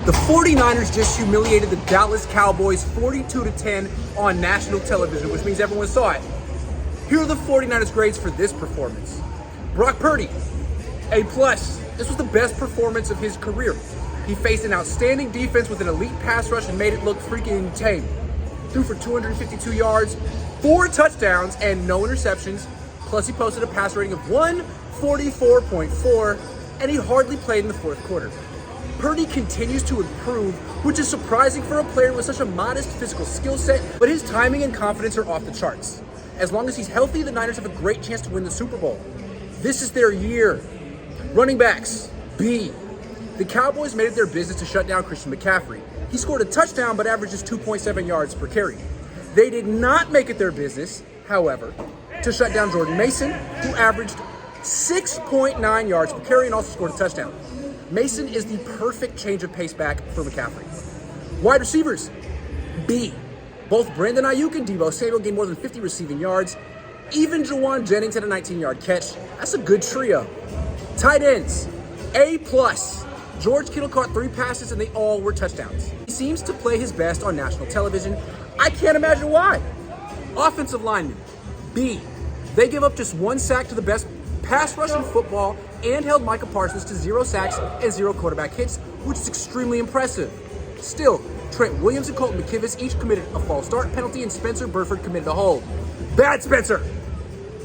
The 49ers just humiliated the Dallas Cowboys 42-10 on national television, which means everyone saw it. Here are the 49ers grades for this performance. Brock Purdy, A+. This was the best performance of his career. He faced an outstanding defense with an elite pass rush and made it look freaking tame. Threw for 252 yards, 4 touchdowns, and no interceptions. Plus he posted a pass rating of 144.4, and he hardly played in the fourth quarter. Purdy continues to improve, which is surprising for a player with such a modest physical skill set, but his timing and confidence are off the charts. As long as he's healthy, the Niners have a great chance to win the Super Bowl. This is their year. Running backs, B. The Cowboys made it their business to shut down Christian McCaffrey. He scored a touchdown but averages 2.7 yards per carry. They did not make it their business, however, to shut down Jordan Mason, who averaged 6.9 yards per carry and also scored a touchdown. Mason is the perfect change of pace back for McCaffrey. Wide receivers, B. Both Brandon Ayuk and Deebo Samuel gained more than 50 receiving yards. Even Jawan Jennings had a 19-yard catch. That's a good trio. Tight ends, A+. George Kittle caught 3 passes and they all were touchdowns. He seems to play his best on national television. I can't imagine why. Offensive linemen, B. They give up just 1 sack to the best pass rush in football and held Micah Parsons to 0 sacks and 0 quarterback hits, which is extremely impressive. Still, Trent Williams and Colton McKivitz each committed a false start penalty and Spencer Burford committed a hold. Bad Spencer!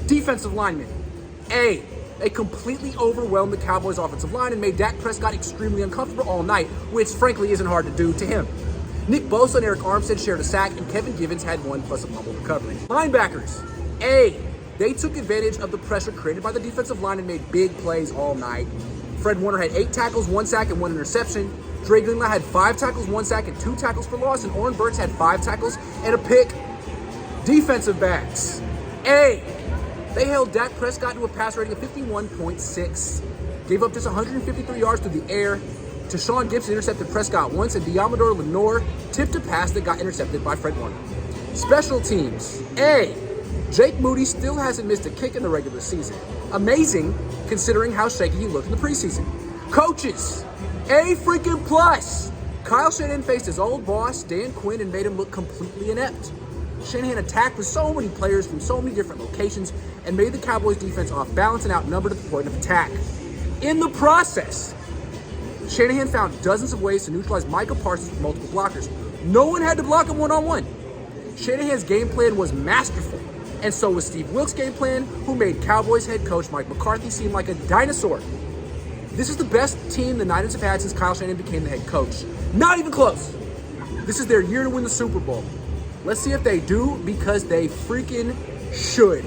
Defensive linemen, A. They completely overwhelmed the Cowboys' offensive line and made Dak Prescott extremely uncomfortable all night, which frankly isn't hard to do to him. Nick Bosa and Eric Armstead shared a sack and Kevin Givens had 1 plus a fumble recovery. Linebackers, A. They took advantage of the pressure created by the defensive line and made big plays all night. Fred Warner had 8 tackles, 1 sack, and 1 interception. Dre Greenlaw had 5 tackles, 1 sack, and 2 tackles for loss, and Oren Burks had 5 tackles and a pick. Defensive backs, A. They held Dak Prescott to a pass rating of 51.6. Gave up just 153 yards through the air. Tashawn Gibson intercepted Prescott once, and Diamador Lenore tipped a pass that got intercepted by Fred Warner. Special teams, A. Jake Moody still hasn't missed a kick in the regular season. Amazing, considering how shaky he looked in the preseason. Coaches, A freaking plus. Kyle Shanahan faced his old boss, Dan Quinn, and made him look completely inept. Shanahan attacked with so many players from so many different locations and made the Cowboys defense off balance and outnumbered at the point of attack. In the process, Shanahan found dozens of ways to neutralize Micah Parsons with multiple blockers. No one had to block him one-on-one. Shanahan's game plan was masterful, and so was Steve Wilks' game plan, who made Cowboys head coach Mike McCarthy seem like a dinosaur. This is the best team the Niners have had since Kyle Shanahan became the head coach. Not even close. This is their year to win the Super Bowl. Let's see if they do, because they freaking should.